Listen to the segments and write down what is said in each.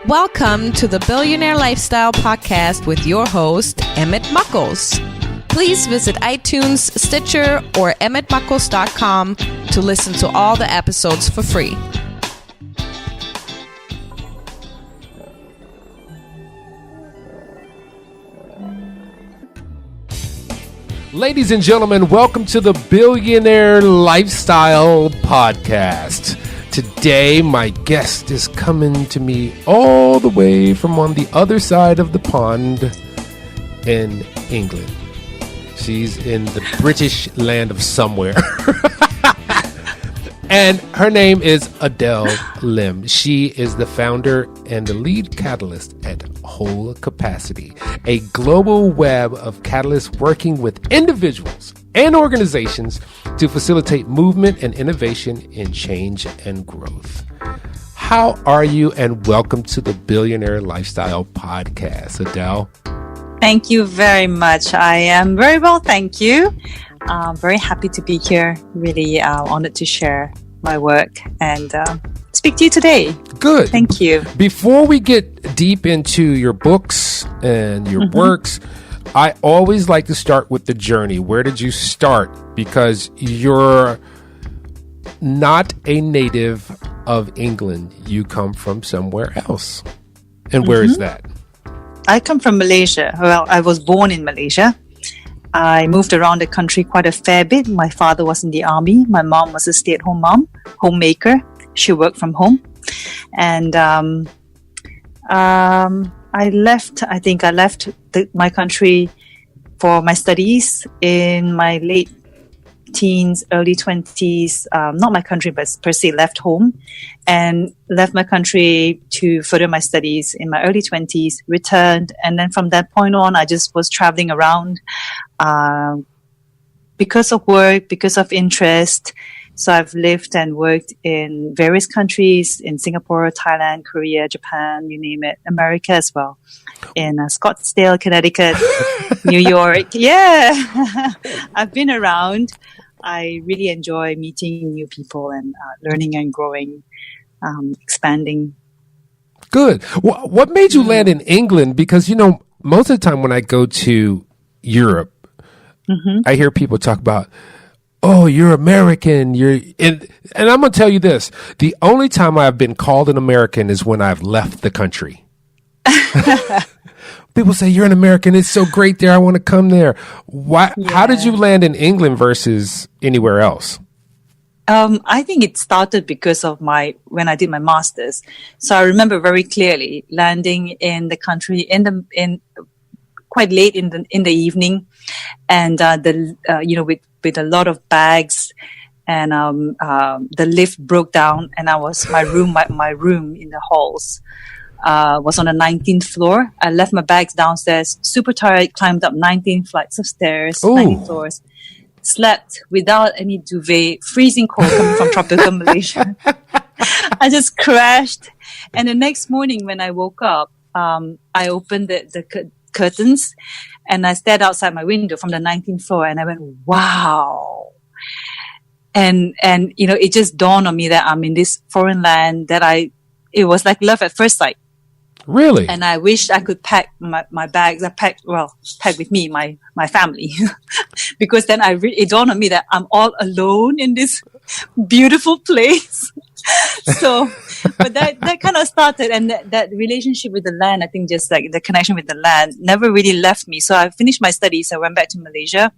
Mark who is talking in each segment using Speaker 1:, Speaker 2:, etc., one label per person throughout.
Speaker 1: Welcome to the Billionaire Lifestyle Podcast with your host, Emmett Muckles. Please visit iTunes, Stitcher, or emmettmuckles.com to listen to all the episodes for free.
Speaker 2: Ladies and gentlemen, welcome to the Billionaire Lifestyle Podcast. Today, my guest is coming to me all the way from on the other side of the pond in England. She's in the British land of somewhere. And her name is Adele Lim. She is the founder and the lead catalyst at Whole Capacity, a global web of catalysts working with individuals and organizations to facilitate movement and innovation in change and growth. How are you? And welcome to the Billionaire Lifestyle Podcast, Adele.
Speaker 3: Thank you very much. I am very well, thank you. Very happy to be here. Really honored to share my work and speak to you today.
Speaker 2: Good.
Speaker 3: Thank you.
Speaker 2: Before we get deep into your books and your works, I always like to start with the journey. Where did you start? Because you're not a native of England. You come from somewhere else. And where is that?
Speaker 3: I come from Malaysia. Well, I was born in Malaysia. I moved around the country quite a fair bit. My father was in the army. My mom was a stay-at-home mom, homemaker. She worked from home. And I left my country for my studies in my late teens, early 20s. Not my country, but per se left home and left my country to further my studies in my early 20s, returned. And then from that point on, I just was traveling around because of work, because of interest. So I've lived and worked in various countries, in Singapore, Thailand, Korea, Japan, you name it, America as well, in Scottsdale, Connecticut, New York. Yeah, I've been around. I really enjoy meeting new people and learning and growing, expanding.
Speaker 2: Good. What made you land in England? Because, most of the time when I go to Europe, I hear people talk about, oh, you're American. And I'm going to tell you this. The only time I've been called an American is when I've left the country. People say, you're an American. It's so great there. I want to come there. Why? Yeah. How did you land in England versus anywhere else?
Speaker 3: I think it started because of when I did my master's. So I remember very clearly landing in the country in quite late in the evening, and with a lot of bags, and the lift broke down, and my room in the halls was on the 19th floor. I left my bags downstairs, super tired, climbed up 19 flights of stairs, 19 floors, slept without any duvet, freezing cold coming from tropical Malaysia. I just crashed, and the next morning when I woke up, I opened the curtains and I stared outside my window from the 19th floor, and I went, wow. And it just dawned on me that I'm in this foreign land it was like love at first sight.
Speaker 2: Really?
Speaker 3: And I wished I could pack my bags. I packed with me, my family, because then it dawned on me that I'm all alone in this beautiful place. So, but that kind of started, and that relationship with the land, I think just like the connection with the land never really left me. So I finished my studies. I went back to Malaysia.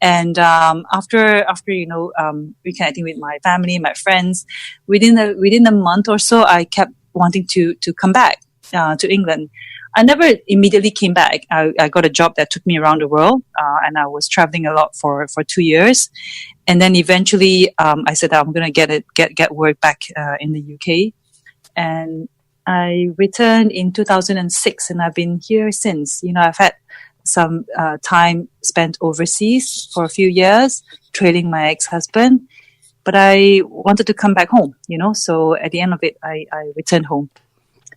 Speaker 3: And after reconnecting with my family, my friends, within a month or so, I kept wanting to come back to England. I never immediately came back. I got a job that took me around the world, and I was traveling a lot for 2 years. And then eventually, I said I'm going to get work back in the UK, and I returned in 2006, and I've been here since. I've had some time spent overseas for a few years, trailing my ex-husband, but I wanted to come back home. So at the end of it, I returned home.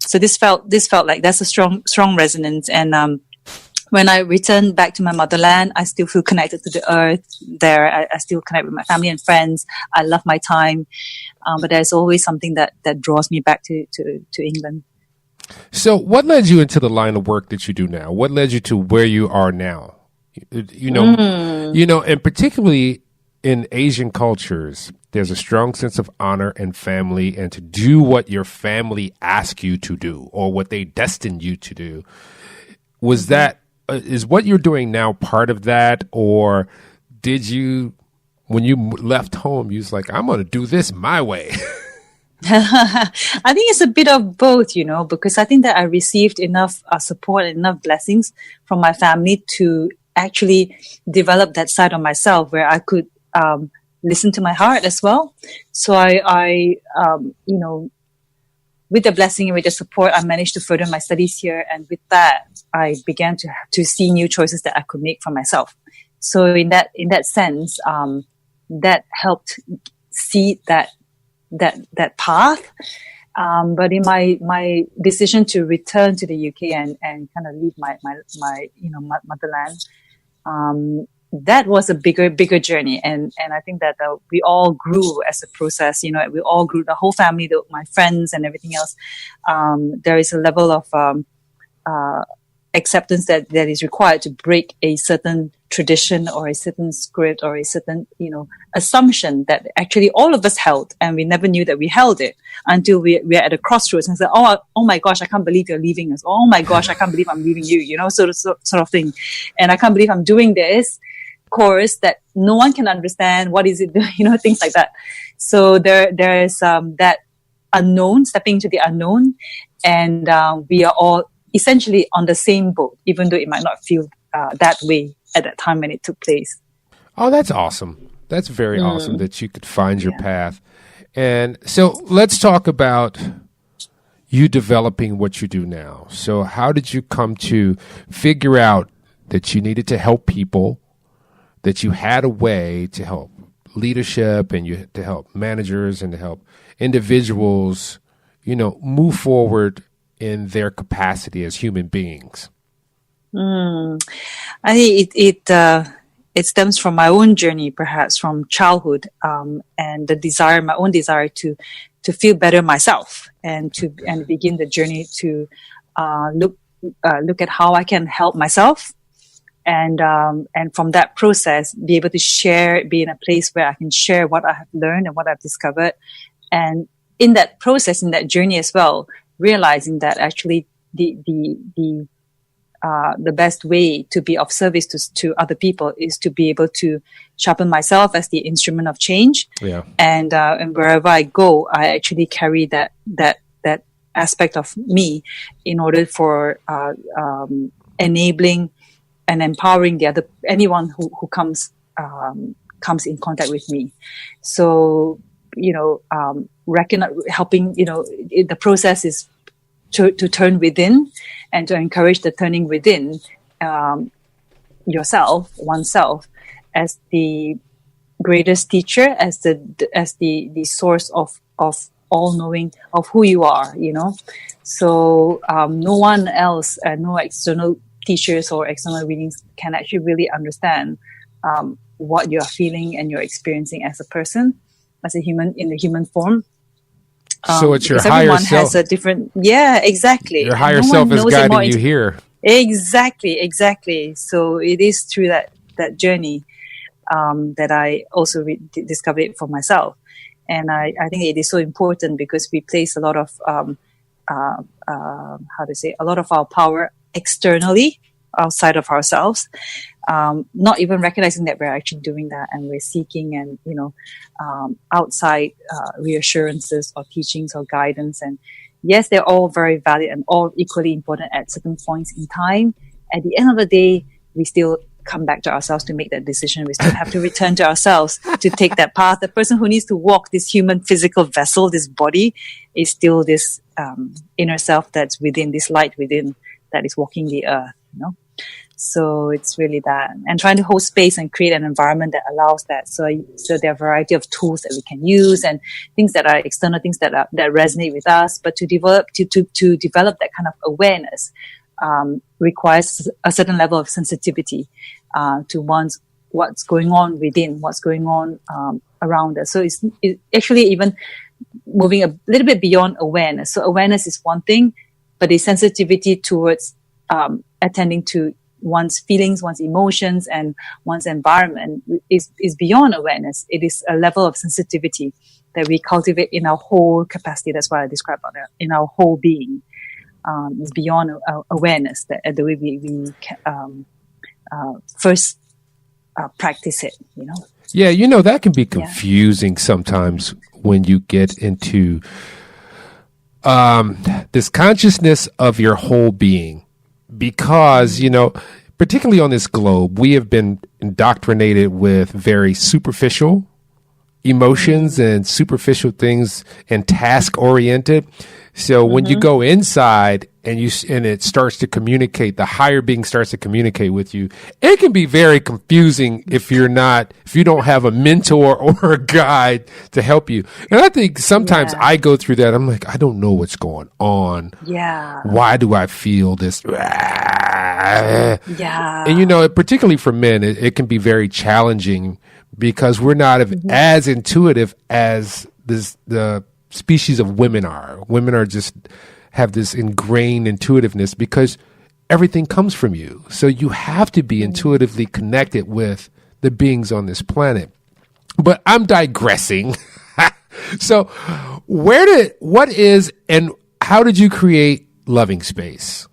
Speaker 3: So this felt like that's a strong resonance, and when I return back to my motherland, I still feel connected to the earth there. I still connect with my family and friends. I love my time. But there's always something that draws me back to England.
Speaker 2: So, what led you into the line of work that you do now? What led you to where you are now? And particularly in Asian cultures, there's a strong sense of honor and family, and to do what your family asks you to do or what they destined you to do. Was that is what you're doing now part of that, or did you, when you left home, you was like, I'm going to do this my way?
Speaker 3: I think it's a bit of both, because I think that I received enough support and enough blessings from my family to actually develop that side of myself where I could listen to my heart as well. So I with the blessing and with the support, I managed to further my studies here. And with that, I began to see new choices that I could make for myself. So in that sense, that helped see that path. But in my decision to return to the UK and kind of leave my motherland, that was a bigger journey. And I think that we all grew as a process. We all grew, the whole family, my friends and everything else. There is a level of acceptance that is required to break a certain tradition or a certain script or a certain, assumption that actually all of us held, and we never knew that we held it until we're at a crossroads and said, oh my gosh, I can't believe you're leaving us. Oh my gosh, I can't believe I'm leaving you, sort of thing. And I can't believe I'm doing this course that no one can understand. What is it? Things like that. So there is that unknown, stepping into the unknown, and we are all essentially on the same boat, even though it might not feel that way at that time when it took place.
Speaker 2: Oh, that's awesome. That's very awesome that you could find your path. And so let's talk about you developing what you do now. So how did you come to figure out that you needed to help people, that you had a way to help leadership and to help managers and to help individuals, move forward in their capacity as human beings?
Speaker 3: I think it stems from my own journey, perhaps from childhood, and my own desire to feel better myself, and begin the journey to look at how I can help myself, and from that process be able to be in a place where I can share what I have learned and what I've discovered, and in that process, in that journey as well, realizing that actually the best way to be of service to other people is to be able to sharpen myself as the instrument of change. Yeah. And wherever I go, I actually carry that aspect of me in order for enabling and empowering anyone who comes in contact with me. So helping, the process is to turn within and to encourage the turning within oneself, as the greatest teacher, as the source of all knowing of who you are, So no one else, no external teachers or external readings can actually really understand what you're feeling and you're experiencing as a person, as a human, in the human form.
Speaker 2: So it's your higher
Speaker 3: everyone
Speaker 2: self.
Speaker 3: Has a different, exactly.
Speaker 2: Your higher self is guiding you here.
Speaker 3: Exactly. So it is through that journey that I also discovered it for myself. And I think it is so important because we place a lot of, a lot of our power externally, outside of ourselves, not even recognizing that we're actually doing that, and we're seeking and outside reassurances or teachings or guidance. And yes, they're all very valid and all equally important at certain points in time. At the end of the day, we still come back to ourselves to make that decision. We still have to return to ourselves to take that path. The person who needs to walk this human physical vessel, this body, is still this inner self that's within, this light within, that is walking the earth, So it's really that, and trying to hold space and create an environment that allows that. So there are a variety of tools that we can use, and things that are external, things that resonate with us. But to develop that kind of awareness requires a certain level of sensitivity to what's going on within, what's going on around us. So it's actually even moving a little bit beyond awareness. So awareness is one thing. but the sensitivity towards attending to one's feelings, one's emotions, and one's environment is beyond awareness. It is a level of sensitivity that we cultivate in our whole capacity. That's why I describe it, in our whole being. It's beyond awareness, that the way we first practice it, you know.
Speaker 2: Yeah, that can be confusing sometimes when you get into this consciousness of your whole being, because, particularly on this globe, we have been indoctrinated with very superficial emotions and superficial things and task oriented. So when you go inside and it starts to communicate, the higher being starts to communicate with you, it can be very confusing if you don't have a mentor or a guide to help you. And I think sometimes I go through that. I'm like, I don't know what's going on.
Speaker 3: Yeah.
Speaker 2: Why do I feel this?
Speaker 3: Yeah.
Speaker 2: And particularly for men, it can be very challenging because we're not as intuitive as the species of women are. Women are just have this ingrained intuitiveness because everything comes from you. So you have to be intuitively connected with the beings on this planet. But I'm digressing. So what is and how did you create Loving Space?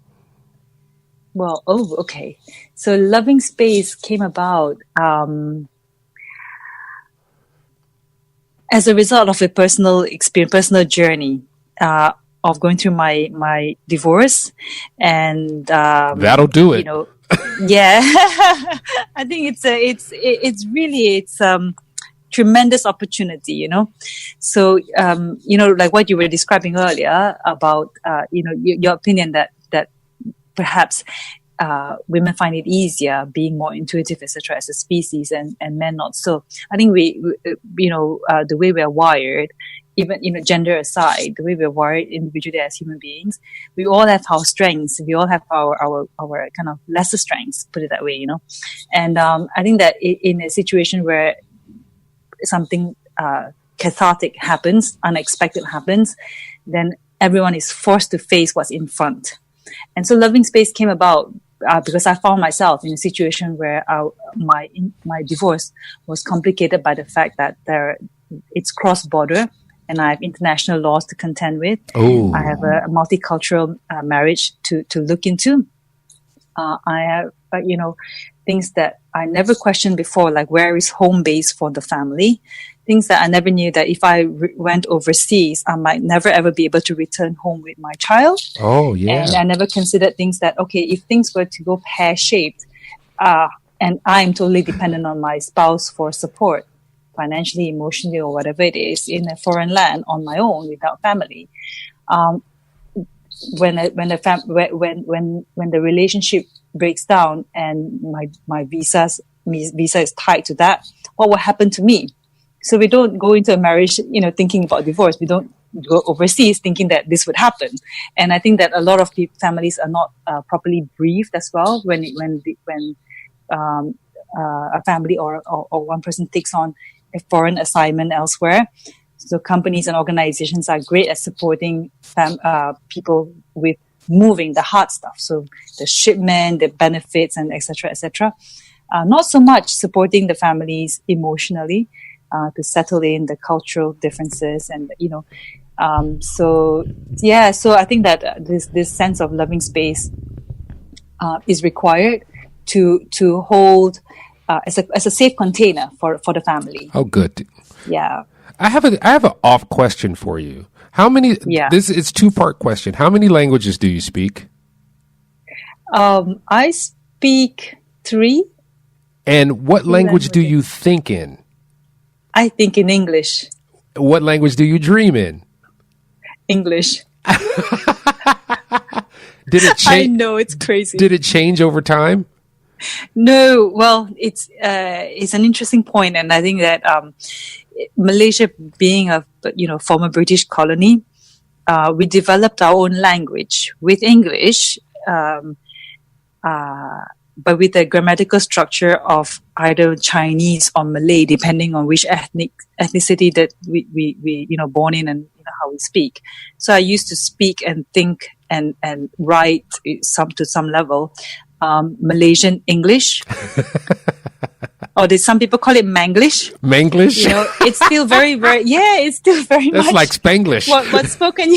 Speaker 3: Well, okay. So Loving Space came about as a result of a personal experience, personal journey of going through my divorce, and
Speaker 2: that'll do it.
Speaker 3: Yeah, I think it's really tremendous opportunity. So like what you were describing earlier about your opinion that perhaps women find it easier being more intuitive, etc., as a species, and men not so. I think we the way we are wired, even gender aside, the way we are wired individually as human beings, we all have our strengths. We all have our kind of lesser strengths, put it that way, And I think that in a situation where something cathartic happens, unexpected happens, then everyone is forced to face what's in front. And so Loving Space came about because I found myself in a situation where my divorce was complicated by the fact that it's cross-border and I have international laws to contend with.
Speaker 2: Oh.
Speaker 3: I have a multicultural marriage to look into. I have, things that I never questioned before, like where is home base for the family? Things that I never knew that if I went overseas, I might never ever be able to return home with my child.
Speaker 2: Oh, yeah.
Speaker 3: And I never considered things that, okay, if things were to go pear-shaped, and I'm totally dependent on my spouse for support, financially, emotionally, or whatever it is, in a foreign land on my own without family. When the relationship breaks down and my visa is tied to that, what will happen to me? So we don't go into a marriage, thinking about divorce. We don't go overseas thinking that this would happen. And I think that a lot of families are not properly briefed as well when a family or one person takes on a foreign assignment elsewhere. So companies and organizations are great at supporting people with moving the hard stuff. So the shipment, the benefits, and et cetera. Not so much supporting the families emotionally to settle in the cultural differences and, so I think that this sense of loving space is required to hold as a safe container for the family.
Speaker 2: Oh, good.
Speaker 3: Yeah.
Speaker 2: I have an off question for you. How many?
Speaker 3: Yeah.
Speaker 2: This is 2-part question. How many languages do you speak?
Speaker 3: I speak 3.
Speaker 2: And what language do you think in?
Speaker 3: I think in English.
Speaker 2: What language do you dream in?
Speaker 3: English.
Speaker 2: Did it change?
Speaker 3: I know, it's crazy.
Speaker 2: Did it change over time?
Speaker 3: No. Well, it's an interesting point, and I think that Malaysia, being a former British colony, we developed our own language with English, but with a grammatical structure of either Chinese or Malay, depending on which ethnicity that we born in and how we speak. So I used to speak and think and write to some level Malaysian English. Or did some people call it Manglish?
Speaker 2: Manglish?
Speaker 3: You know, it's still very, very, it's still very
Speaker 2: That's
Speaker 3: much
Speaker 2: like Spanglish.
Speaker 3: What's spoken,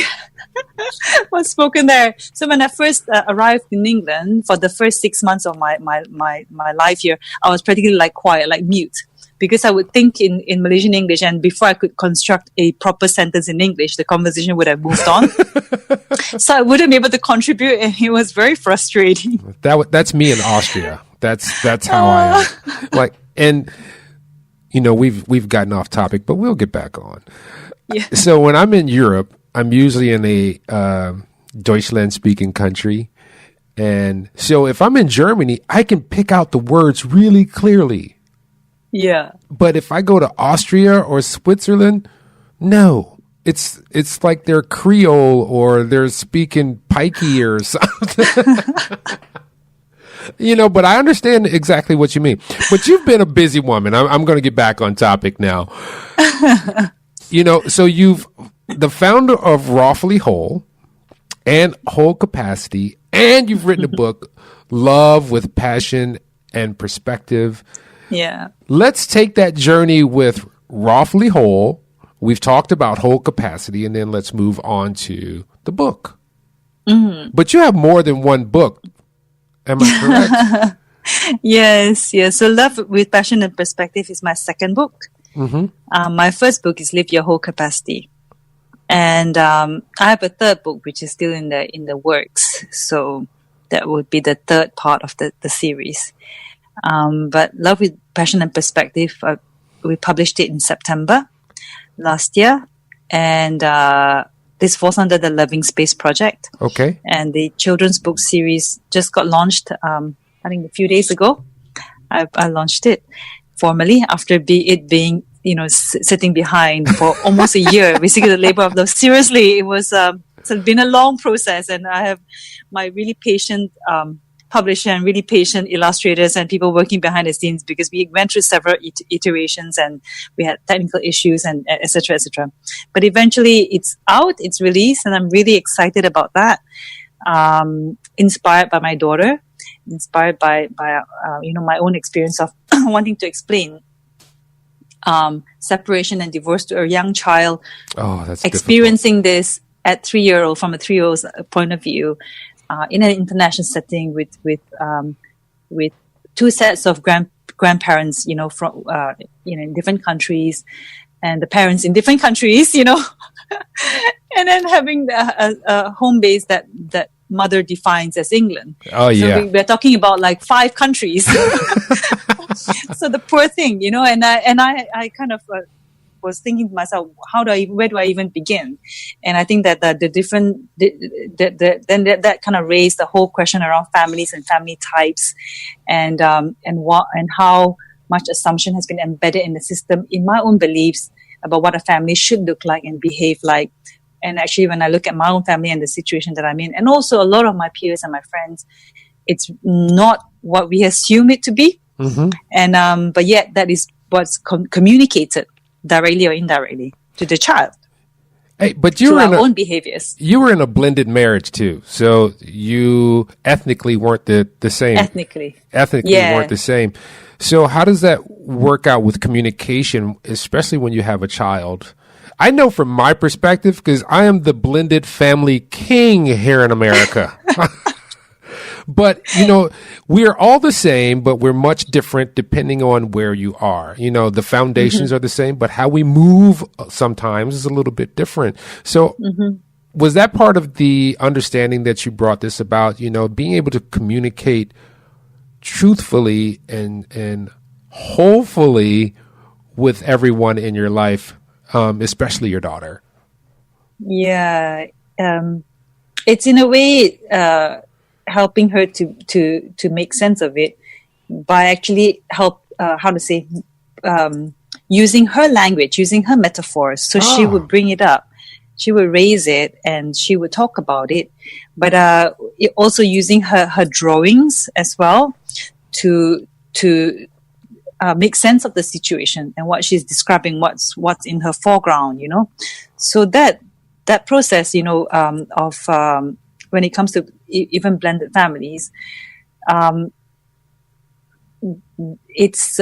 Speaker 3: what's spoken there. So when I first arrived in England, for the first 6 months of my life here, I was practically like quiet, like mute. Because I would think in Malaysian English, and before I could construct a proper sentence in English, the conversation would have moved on. So I wouldn't be able to contribute, and it was very frustrating.
Speaker 2: That's me in Austria. That's how I am. Like, and you know, we've gotten off topic, but we'll get back on.
Speaker 3: Yeah.
Speaker 2: So when I'm in Europe, I'm usually in a Deutschland speaking country, and so if I'm in Germany, I can pick out the words really clearly.
Speaker 3: Yeah.
Speaker 2: But if I go to Austria or Switzerland, no. It's like they're Creole or they're speaking pikey or something. You know, but I understand exactly what you mean. But you've been a busy woman. I'm going to get back on topic now. You know, so you've the founder of Rawfully Whole and Whole Capacity, and you've written a book, Love with Passion and Perspective.
Speaker 3: Yeah.
Speaker 2: Let's take that journey with Rawfully Whole. We've talked about Whole Capacity, and then let's move on to the book. Mm-hmm. But you have more than one book. Am I correct?
Speaker 3: Yes. So Love with Passion and Perspective is my second book. Mm-hmm. My first book is Live Your Whole Capacity. And I have a third book, which is still in the works. So that would be the third part of the series. But Love with Passion and Perspective, we published it in September last year. And this falls under the Loving Space Project. Okay. And the children's book series just got launched, I think a few days ago. I launched it formally after it being, you know, sitting behind for almost a year. Basically, the labor of love. Seriously, it was it's been a long process. And I have my really patient publisher and really patient illustrators and people working behind the scenes, because we went through several iterations and we had technical issues and et cetera, et cetera. But eventually it's out, it's released, and I'm really excited about that. Inspired by my daughter, inspired by you know, my own experience of wanting to explain separation and divorce to a young child.
Speaker 2: Oh, that's
Speaker 3: experiencing difficult. This at 3-year-old, from a 3-year-old's point of view. In an international setting with two sets of grandparents, you know, from you know, in different countries, and the parents in different countries, you know, and then having a home base that mother defines as England.
Speaker 2: Oh yeah,
Speaker 3: so we're talking about like 5 countries. So the poor thing, you know, and I kind of was thinking to myself, where do I even begin? And I think that that kind of raised the whole question around families and family types, and how much assumption has been embedded in the system, in my own beliefs about what a family should look like and behave like. And actually, when I look at my own family and the situation that I'm in, and also a lot of my peers and my friends, it's not what we assume it to be. Mm-hmm. And but yet that is what's communicated directly or indirectly to the child.
Speaker 2: Hey, but you were
Speaker 3: our own behaviors.
Speaker 2: You were in a blended marriage too, so you ethnically weren't the same.
Speaker 3: Ethnically,
Speaker 2: yeah. Weren't the same. So how does that work out with communication, especially when you have a child? I know from my perspective, because I am the blended family king here in America. But, you know, we're all the same, but we're much different depending on where you are. You know, the foundations are the same, but how we move sometimes is a little bit different. So was that part of the understanding that you brought this about, you know, being able to communicate truthfully and hopefully with everyone in your life, especially your daughter? Yeah.
Speaker 3: It's in a way helping her to make sense of it by actually using her language, using her metaphors. So she would bring it up, she would raise it, and she would talk about it. But also using her drawings as well to make sense of the situation and what she's describing, what's in her foreground, you know. So that that process, of when it comes to even blended families, it's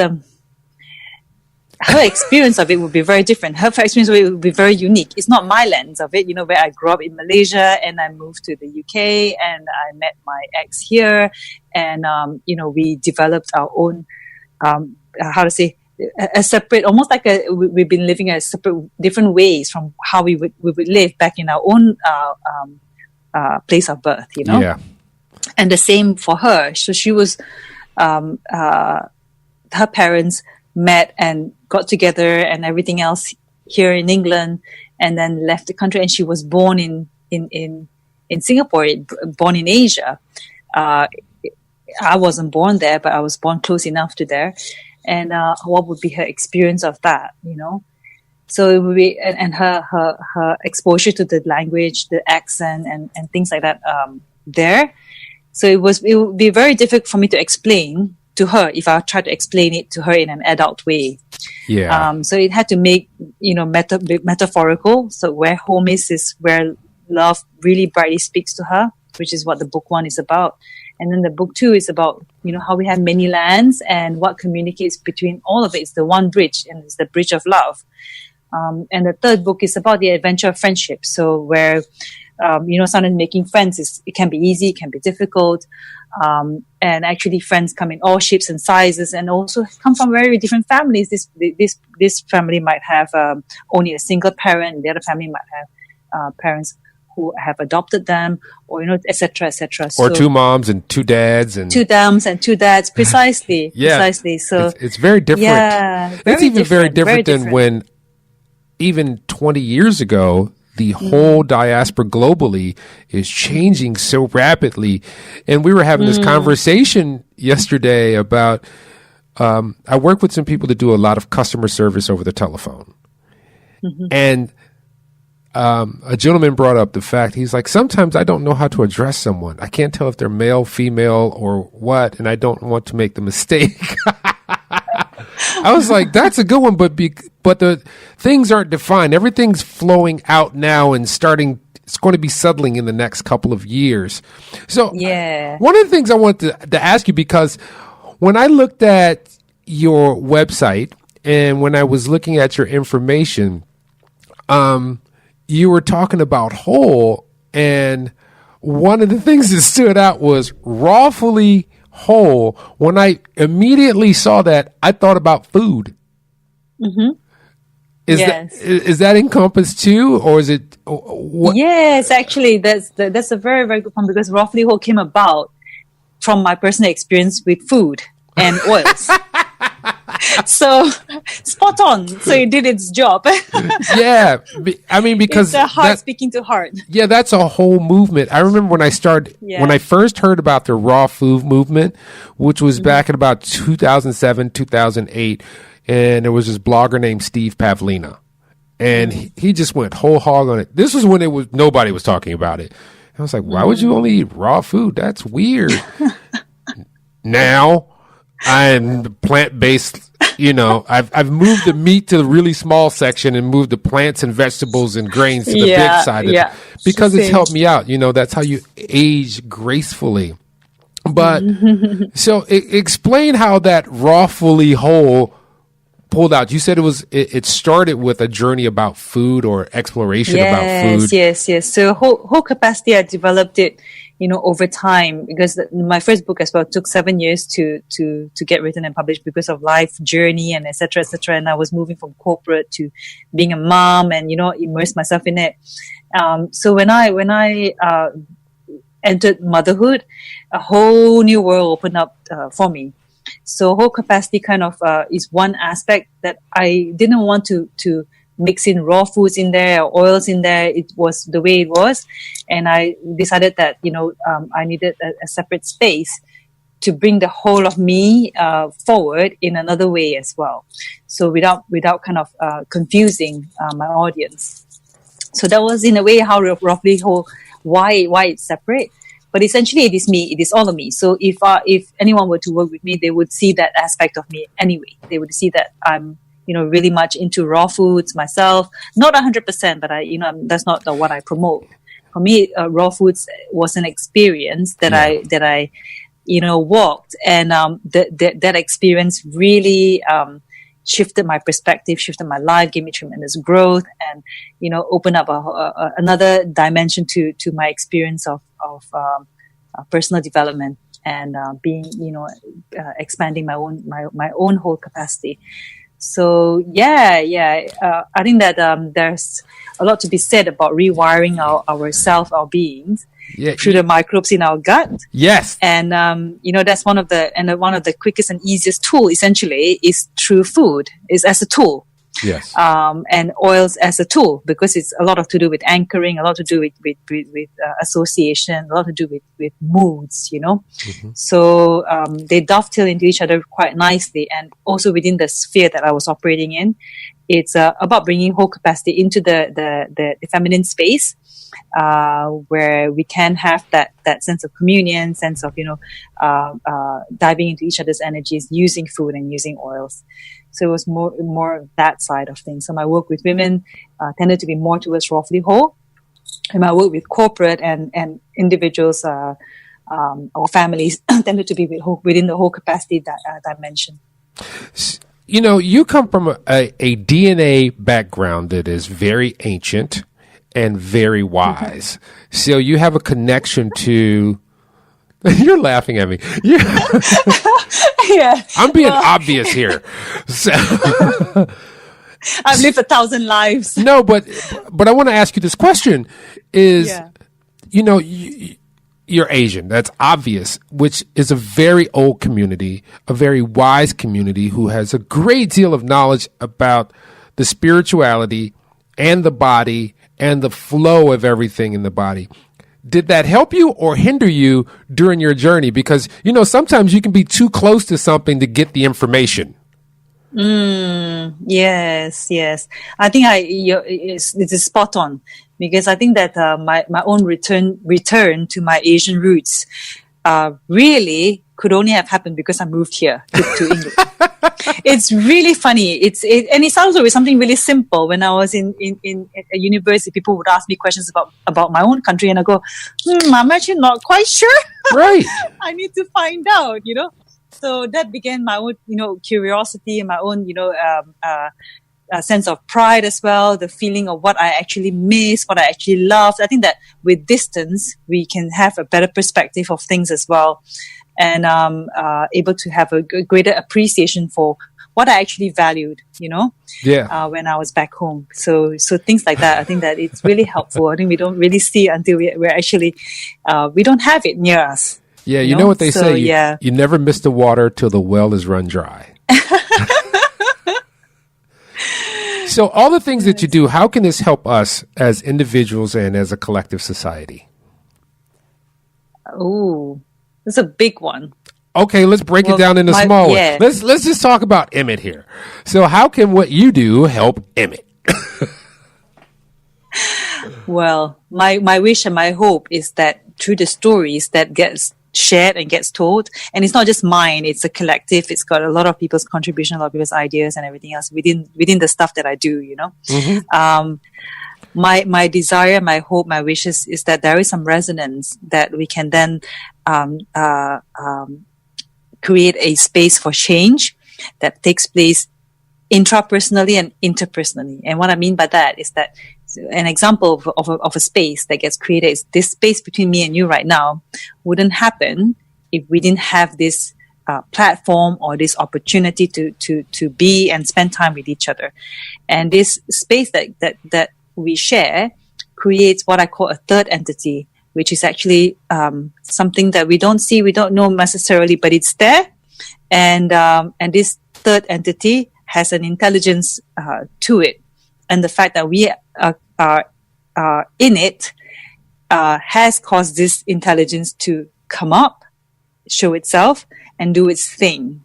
Speaker 3: her experience of it would be very different. Her experience of it would be very unique. It's not my lens of it, where I grew up in Malaysia and I moved to the UK and I met my ex here, and we developed our own a separate, almost like we've been living a separate, different ways from how we would live back in our own place of birth,
Speaker 2: Yeah.
Speaker 3: And the same for her. So she was, her parents met and got together and everything else here in England, and then left the country. And she was born in Singapore, born in Asia. I wasn't born there, but I was born close enough to there. And what would be her experience of that, So it would be, and her exposure to the language, the accent, and things like that there. So it would be very difficult for me to explain to her if I tried to explain it to her in an adult way.
Speaker 2: Yeah.
Speaker 3: So it had to make, metaphorical. So where home is where love really brightly speaks to her, which is what the book 1 is about. And then the book 2 is about, how we have many lands and what communicates between all of it. It's the one bridge, and it's the bridge of love. And the third book is about the adventure of friendship. So where, sometimes making friends it can be easy, it can be difficult. And actually friends come in all shapes and sizes and also come from very different families. This family might have only a single parent. The other family might have parents who have adopted them, or et cetera, et cetera.
Speaker 2: Or 2 moms and 2 dads, and
Speaker 3: 2 moms and 2 dads, precisely.
Speaker 2: Yeah,
Speaker 3: precisely. So
Speaker 2: it's very different.
Speaker 3: Yeah,
Speaker 2: it's even very different than when even 20 years ago, the whole diaspora globally is changing so rapidly. And we were having this conversation yesterday about, I work with some people that do a lot of customer service over the telephone. And a gentleman brought up the fact, he's like, sometimes I don't know how to address someone. I can't tell if they're male, female, or what, and I don't want to make the mistake. I was like, that's a good one, but the things aren't defined. Everything's flowing out now and starting. It's going to be settling in the next couple of years. So
Speaker 3: yeah,
Speaker 2: one of the things I wanted to ask you, because when I looked at your website and when I was looking at your information, you were talking about whole, and one of the things that stood out was rawfully whole. When I immediately saw that, I thought about food. Is that encompassed too, or is it? What?
Speaker 3: Yes, actually, that's a very, very good point, because rawfully whole came about from my personal experience with food and oils. So spot on. So it did its job.
Speaker 2: Yeah, I mean, because
Speaker 3: it's heart speaking to heart.
Speaker 2: Yeah, that's a whole movement. I remember when I first heard about the raw food movement, which was back in about 2007, 2008, and there was this blogger named Steve Pavlina, and he just went whole hog on it. This was when nobody was talking about it. I was like, why would you only eat raw food? That's weird. Now I'm plant-based. I've moved the meat to the really small section and moved the plants and vegetables and grains to the big side of it, because it's helped me out. That's how you age gracefully. But so explain how that rawfully whole pulled out. You said it started with a journey about food, or exploration about food.
Speaker 3: Yes. So whole capacity, I developed it, over time, because my first book as well took 7 years to get written and published because of life journey and et cetera, and I was moving from corporate to being a mom and, immerse myself in it. So when I entered motherhood, a whole new world opened up for me. So whole capacity kind of is one aspect that I didn't want to mix in raw foods in there or oils in there. It was the way it was, and I decided that I needed a separate space to bring the whole of me forward in another way as well. So without kind of confusing my audience. So that was in a way how roughly whole why it's separate. But essentially, it is me. It is all of me. So if anyone were to work with me, they would see that aspect of me anyway. They would see that I'm really much into raw foods myself. Not 100%, but that's not what I promote. For me, raw foods was an experience that I walked, and that experience really shifted my perspective, shifted my life, gave me tremendous growth, and opened up another dimension to my experience of personal development and being expanding my own whole capacity. So I think that there's a lot to be said about rewiring our beings through the microbes in our gut.
Speaker 2: Yes.
Speaker 3: And that's one of the quickest and easiest tool essentially is through food, is as a tool.
Speaker 2: Yes.
Speaker 3: And oils as a tool, because it's a lot to do with anchoring, a lot to do with association, a lot to do with moods,
Speaker 2: Mm-hmm.
Speaker 3: So they dovetail into each other quite nicely. And also within the sphere that I was operating in, it's about bringing whole capacity into the feminine space, where we can have that sense of communion, sense of diving into each other's energies, using food and using oils. So it was more that side of things. So my work with women tended to be more towards roughly whole, and my work with corporate and individuals or families tended to be within the whole capacity dimension.
Speaker 2: You come from a DNA background that is very ancient and very wise. Mm-hmm. So you have a connection to... You're laughing at me.
Speaker 3: Yeah.
Speaker 2: I'm being obvious here. So
Speaker 3: I've lived 1,000 lives.
Speaker 2: No, but I want to ask you this question is, you're Asian. That's obvious, which is a very old community, a very wise community who has a great deal of knowledge about the spirituality and the body and the flow of everything in the body. Did that help you or hinder you during your journey? Because, sometimes you can be too close to something to get the information.
Speaker 3: Yes. I think it's spot on, because I think that my own return to my Asian roots really could only have happened because I moved here to England. It's really funny. And it sounds like something really simple. When I was in a university, people would ask me questions about my own country, and I go, I'm actually not quite sure.
Speaker 2: Right.
Speaker 3: I need to find out, So that began my own, curiosity and my own, a sense of pride as well, the feeling of what I actually miss, what I actually loved. I think that with distance, we can have a better perspective of things as well, and able to have a greater appreciation for what I actually valued, when I was back home. So things like that, I think that it's really helpful. I think we don't really see it until we're actually, we don't have it near us.
Speaker 2: Yeah, you know what they say, you never miss the water till the well is run dry. So all the things that you do, how can this help us as individuals and as a collective society?
Speaker 3: Oh, that's a big one.
Speaker 2: Okay, let's break it down into small ones. Let's just talk about Emmett here. So how can what you do help Emmett?
Speaker 3: Well, my wish and my hope is that through the stories that gets shared and gets told, and it's not just mine, it's a collective, it's got a lot of people's contribution, a lot of people's ideas and everything else within the stuff that I do, Mm-hmm. My desire, my hope, my wishes is that there is some resonance that we can then create a space for change that takes place intrapersonally and interpersonally. And what I mean by that is that an example of a space that gets created is this space between me and you right now wouldn't happen if we didn't have this platform or this opportunity to be and spend time with each other. And this space that we share creates what I call a third entity, which is actually something that we don't see, we don't know necessarily, but it's there. And this third entity has an intelligence to it. And the fact that we are in it has caused this intelligence to come up, show itself, and do its thing.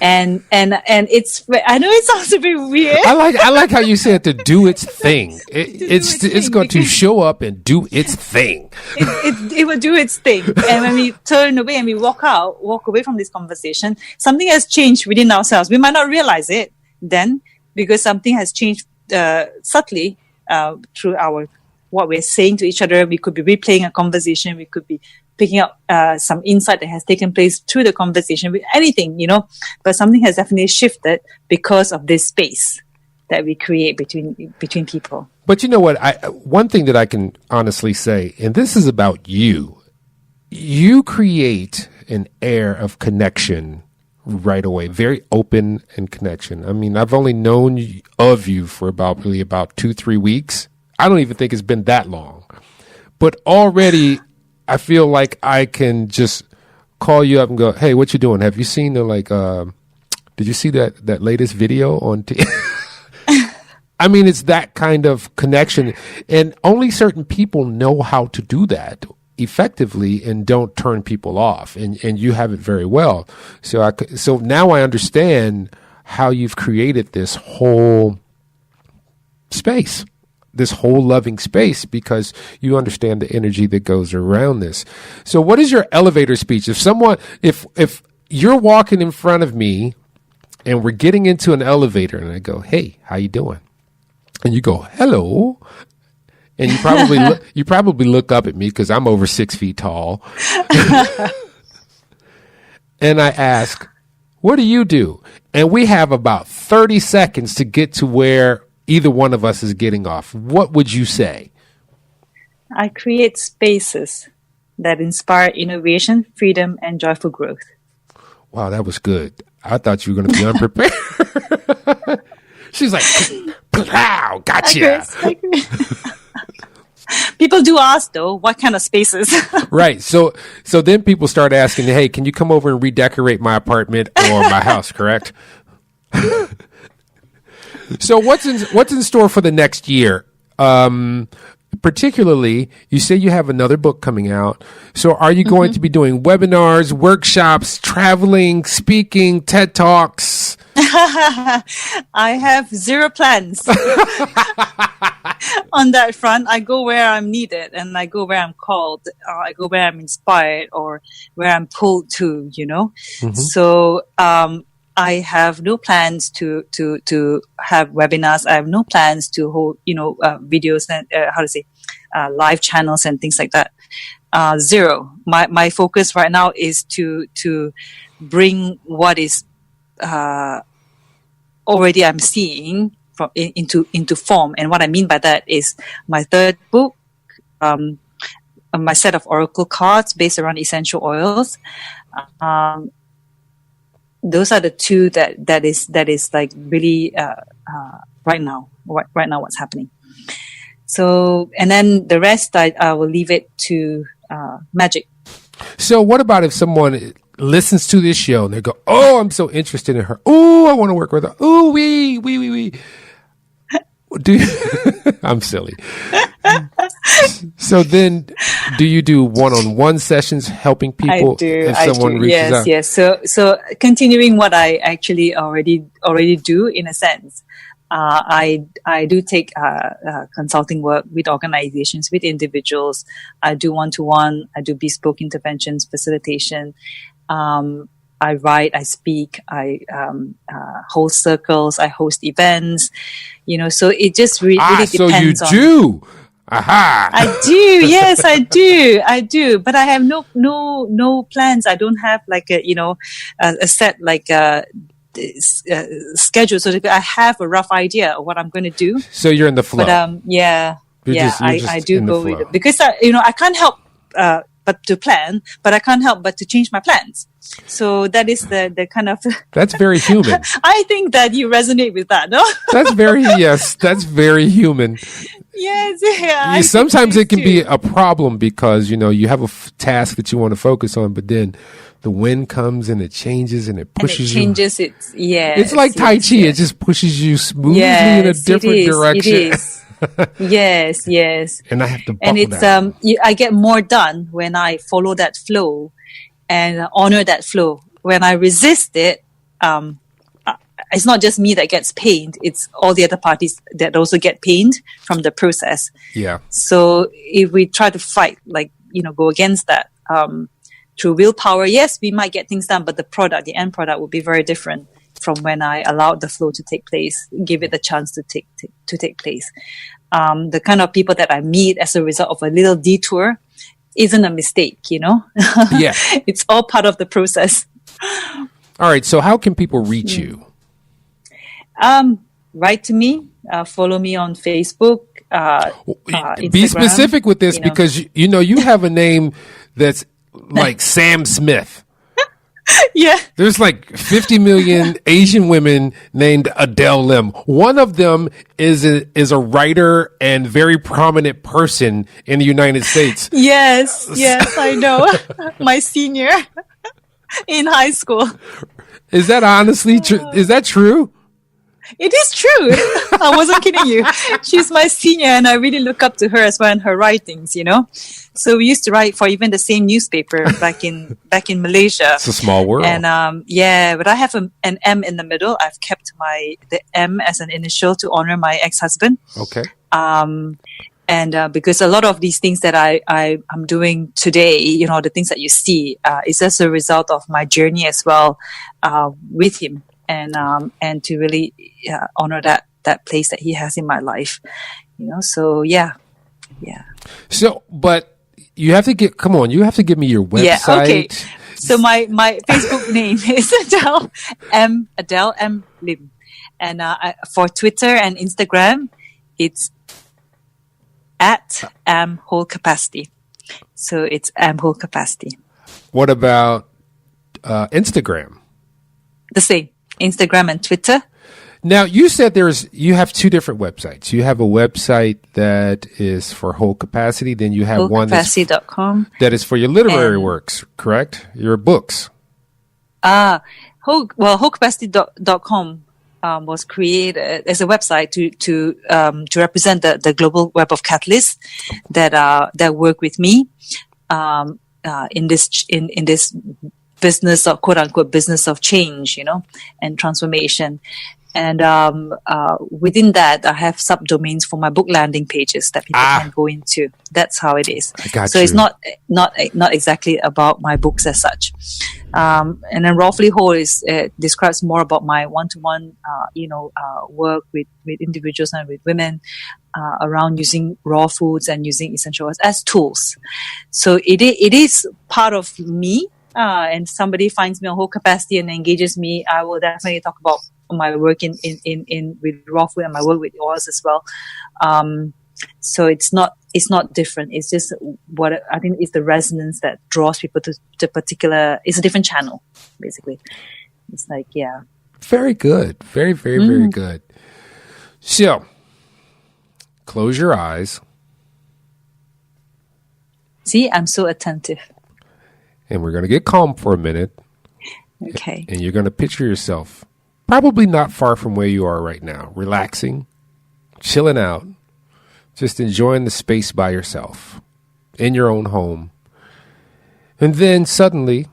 Speaker 3: And it's, I know it sounds a bit weird.
Speaker 2: I like how you said to do its thing. It's going to show up and do its thing.
Speaker 3: It will do its thing. And when we turn away and we walk away from this conversation, something has changed within ourselves. We might not realize it then, because something has changed subtly through what we're saying to each other. We could be replaying a conversation. We could be picking up some insight that has taken place through the conversation with anything, but something has definitely shifted because of this space that we create between people.
Speaker 2: But you know what? One thing that I can honestly say, and this is about you create an air of connection right away, very open and connection. I mean, I've only known of you for about 2-3 weeks. I don't even think it's been that long, but already I feel like I can just call you up and go, "Hey, what you doing? Have you seen did you see that latest video on I mean, it's that kind of connection, and only certain people know how to do that effectively and don't turn people off, and you have it very well. So now I understand how you've created this whole space, this whole loving space, because you understand the energy that goes around this. So what is your elevator speech? If you're walking in front of me and we're getting into an elevator and I go, "Hey, how you doing?" And you go, "Hello," and you probably look up at me because I'm over 6 feet tall, and I ask, "What do you do?" And we have about 30 seconds to get to where either one of us is getting off. What would you say?
Speaker 3: I create spaces that inspire innovation, freedom, and joyful growth.
Speaker 2: Wow, that was good. I thought you were going to be unprepared. She's like, "Wow, gotcha."
Speaker 3: People do ask, though, what kind of spaces?
Speaker 2: Right. So then people start asking, "Hey, can you come over and redecorate my apartment or my house?" Correct. So what's in store for the next year? Particularly, you say you have another book coming out. So are you going to be doing webinars, workshops, traveling, speaking, TED Talks?
Speaker 3: I have zero plans on that front. I go where I'm needed, and I go where I'm called. I go where I'm inspired or where I'm pulled to, So I have no plans to have webinars. I have no plans to hold, videos and live channels and things like that. Zero. My focus right now is to bring what is already I'm seeing into form. And what I mean by that is my third book, my set of oracle cards based around essential oils. Those are the two that is like really right now what's happening. So, and then the rest I will leave it to magic.
Speaker 2: So what about if someone listens to this show and they go, "Oh, I'm so interested in her. Oh, I want to work with her. Oh, we. I'm silly. So then, do you do one-on-one sessions helping people?
Speaker 3: I do.
Speaker 2: If someone reaches out?
Speaker 3: Yes. So continuing what I actually already do in a sense. I do take consulting work with organizations, with individuals. I do one-to-one. I do bespoke interventions, facilitation. I write, I speak, I host circles, I host events. So it just really depends on.
Speaker 2: So you do. Aha!
Speaker 3: I do. Yes, I do. But I have no plans. I don't have like a set schedule. So I have a rough idea of what I'm going to do.
Speaker 2: So you're in the flow.
Speaker 3: But I do go with it because I can't help but to plan, but I can't help but to change my plans. So that is the kind of.
Speaker 2: That's very human.
Speaker 3: I think that you resonate with that, no?
Speaker 2: That's very human.
Speaker 3: Yes, yeah.
Speaker 2: Sometimes it can be a problem because, you have a task that you want to focus on, but then the wind comes and it changes and it pushes you.
Speaker 3: It's
Speaker 2: like Tai Chi. It just pushes you smoothly in a different direction.
Speaker 3: It is. Yes.
Speaker 2: And I have to buckle
Speaker 3: and it's
Speaker 2: down.
Speaker 3: I get more done when I follow that flow and honor that flow. When I resist it, it's not just me that gets pained, it's all the other parties that also get pained from the process.
Speaker 2: Yeah.
Speaker 3: So if we try to fight, go against that through willpower, yes, we might get things done, but the end product will be very different from when I allowed the flow to take place, give it the chance to take place. The kind of people that I meet as a result of a little detour isn't a mistake,
Speaker 2: Yeah.
Speaker 3: It's all part of the process.
Speaker 2: All right. So how can people reach you?
Speaker 3: Write to me, follow me on Facebook,
Speaker 2: Be
Speaker 3: Instagram,
Speaker 2: specific with this because, you have a name that's like Sam Smith.
Speaker 3: Yeah.
Speaker 2: There's like 50 million Asian women named Adele Lim. One of them is a writer and very prominent person in the United States.
Speaker 3: Yes, I know. My senior in high school.
Speaker 2: Is that honestly true? Is that true?
Speaker 3: It is true. I wasn't kidding you. She's my senior and I really look up to her as well in her writings, So we used to write for even the same newspaper back in Malaysia.
Speaker 2: It's a small world.
Speaker 3: And but I have an M in the middle. I've kept the M as an initial to honor my ex-husband.
Speaker 2: Okay.
Speaker 3: And because a lot of these things that I'm doing today, the things that you see, is as a result of my journey as well, with him. And to really honor that place that he has in my life, So yeah.
Speaker 2: So, but you have to you have to give me your website.
Speaker 3: Yeah, okay. So my Facebook name is Adele M Lim, and for Twitter and Instagram, it's at whole capacity. So it's whole capacity.
Speaker 2: What about Instagram?
Speaker 3: The same. Instagram and Twitter.
Speaker 2: Now, you said you have two different websites. You have a website that is for whole capacity. Then you have one
Speaker 3: wholecapacity.com.
Speaker 2: that is for your literary works, correct? Your books.
Speaker 3: Wholecapacity.com was created as a website to represent the global web of catalysts that work with me in this business of quote unquote business of change, and transformation. And within that, I have subdomains for my book landing pages that people can go into. That's how it is. So it's not exactly about my books as such. And then Rawfully Whole describes more about my one-to-one, work with individuals and with women around using raw foods and using essential oils as tools. So it is part of me. And somebody finds me on Whole Capacity and engages me, I will definitely talk about my work in with raw food and my work with oils as well. So it's not different. It's just what I think is the resonance that draws people to particular. It's a different channel, basically. It's like, yeah.
Speaker 2: Very good. Very, very, very good. So, close your eyes.
Speaker 3: See, I'm so attentive.
Speaker 2: And we're going to get calm for a minute.
Speaker 3: Okay.
Speaker 2: And you're going to picture yourself probably not far from where you are right now, relaxing, chilling out, just enjoying the space by yourself in your own home. And then suddenly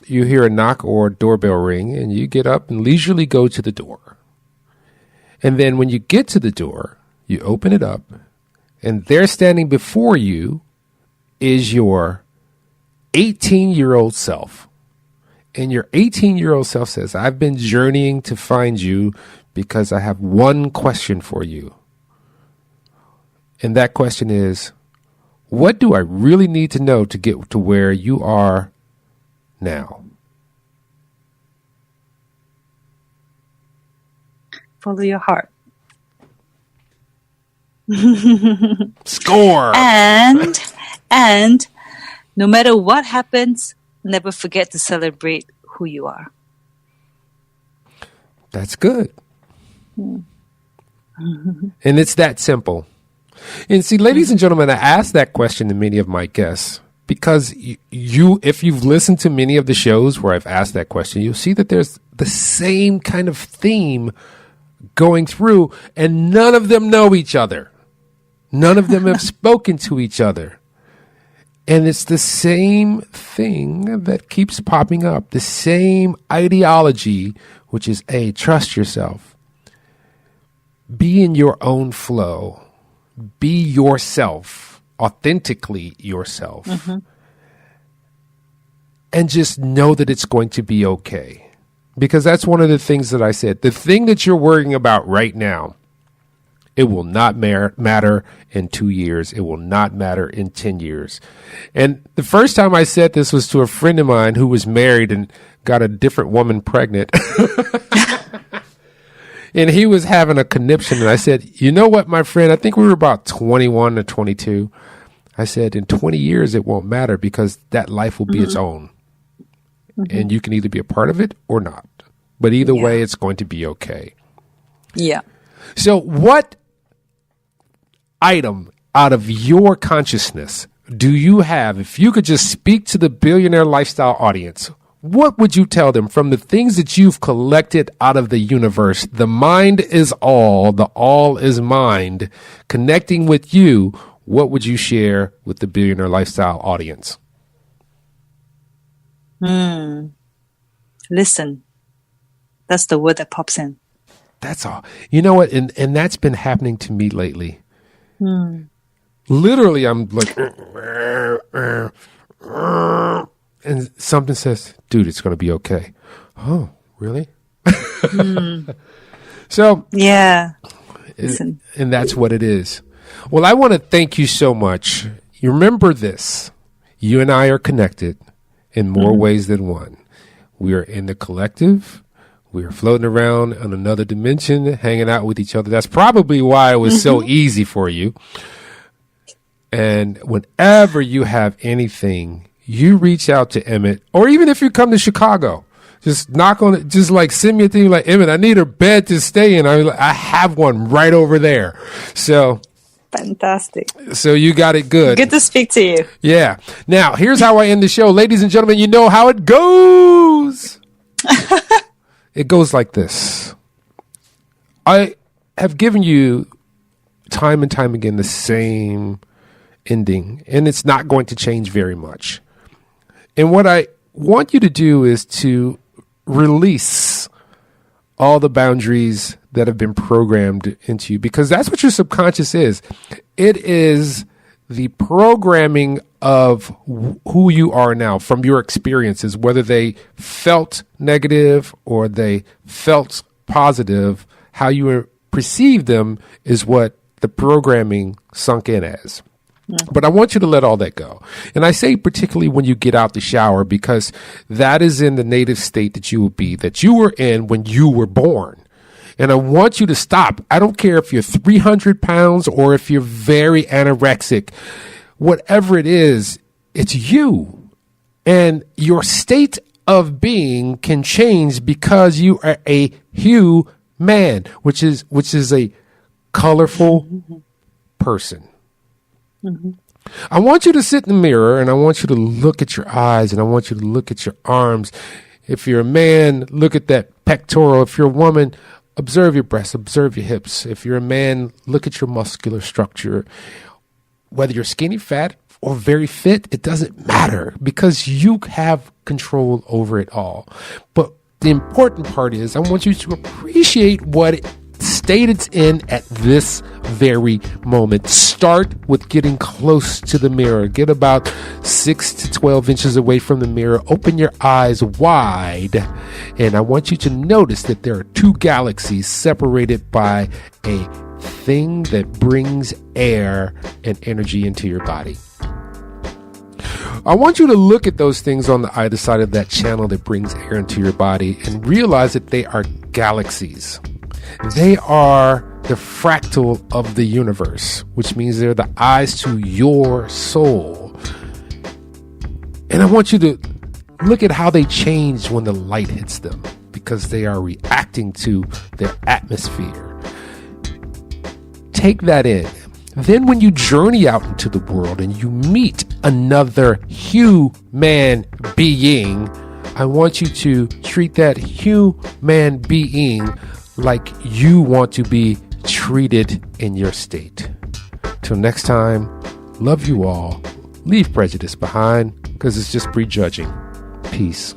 Speaker 2: you hear a knock or a doorbell ring and you get up and leisurely go to the door. And then when you get to the door, you open it up and there standing before you is your 18-year-old self. And your 18-year-old self says, I've been journeying to find you because I have one question for you. And that question is, what do I really need to know to get to where you are now?
Speaker 3: Follow your heart.
Speaker 2: Score!
Speaker 3: And no matter what happens, never forget to celebrate who you are.
Speaker 2: That's good. And it's that simple. And see, ladies and gentlemen, I ask that question to many of my guests because if you've listened to many of the shows where I've asked that question, you'll see that there's the same kind of theme going through, and none of them know each other. None of them have spoken to each other. And it's the same thing that keeps popping up, the same ideology, which is A, trust yourself. Be in your own flow. Be yourself, authentically yourself. Mm-hmm. And just know that it's going to be okay. Because that's one of the things that I said. The thing that you're worrying about right now, it will not matter in 2 years. It will not matter in 10 years. And the first time I said this was to a friend of mine who was married and got a different woman pregnant. And he was having a conniption. And I said, you know what, my friend? I think we were about 21 or 22. I said, in 20 years, it won't matter because that life will be its own. And you can either be a part of it or not. But either way, it's going to be okay.
Speaker 3: Yeah.
Speaker 2: So what item out of your consciousness do you have? If you could just speak to the Billionaire Lifestyle audience, what would you tell them from the things that you've collected out of the universe? The mind is all, the all is mind. Connecting with you, what would you share with the Billionaire Lifestyle audience?
Speaker 3: Listen. That's the word that pops in.
Speaker 2: That's all. You know what? And that's been happening to me lately. Literally, I'm like, and something says, dude, it's going to be okay. Oh, really? So,
Speaker 3: yeah. Listen.
Speaker 2: And that's what it is. Well, I want to thank you so much. You remember this. You and I are connected in more ways than one. We are in the collective. We are floating around on another dimension, hanging out with each other. That's probably why it was so easy for you. And whenever you have anything, you reach out to Emmett, or even if you come to Chicago, just knock on it, just like send me a thing like, Emmett, I need a bed to stay in. I have one right over there. So
Speaker 3: fantastic.
Speaker 2: So you got it good.
Speaker 3: Good to speak to you.
Speaker 2: Yeah. Now, here's how I end the show. Ladies and gentlemen, you know how it goes. It goes like this. I have given you time and time again the same ending, and it's not going to change very much. And what I want you to do is to release all the boundaries that have been programmed into you, because that's what your subconscious is. It is the programming of who you are now from your experiences, whether they felt negative or they felt positive. How you perceive them is what the programming sunk in as. But I want you to let all that go. And I say particularly when you get out the shower, because that is in the native state that you will be, that you were in when you were born. And I want you to stop. I don't care if you're 300 pounds or if you're very anorexic. Whatever it is, it's you. And your state of being can change because you are a human, which is a colorful person. I want you to sit in the mirror and I want you to look at your eyes and I want you to look at your arms. If you're a man, look at that pectoral. If you're a woman, observe your breasts, observe your hips. If you're a man, look at your muscular structure. Whether you're skinny, fat, or very fit, it doesn't matter because you have control over it all. But the important part is I want you to appreciate what state it's in at this very moment. Start with getting close to the mirror. Get about 6 to 12 inches away from the mirror. Open your eyes wide. And I want you to notice that there are two galaxies separated by a thing that brings air and energy into your body. I want you to look at those things on the either side of that channel that brings air into your body and realize that they are galaxies. They are the fractal of the universe, which means they're the eyes to your soul. And I want you to look at how they change when the light hits them, because they are reacting to their atmosphere. Take that in. Then when you journey out into the world and you meet another human being, I want you to treat that human being like you want to be treated in your state. Till next time, love you all. Leave prejudice behind because it's just prejudging. Peace.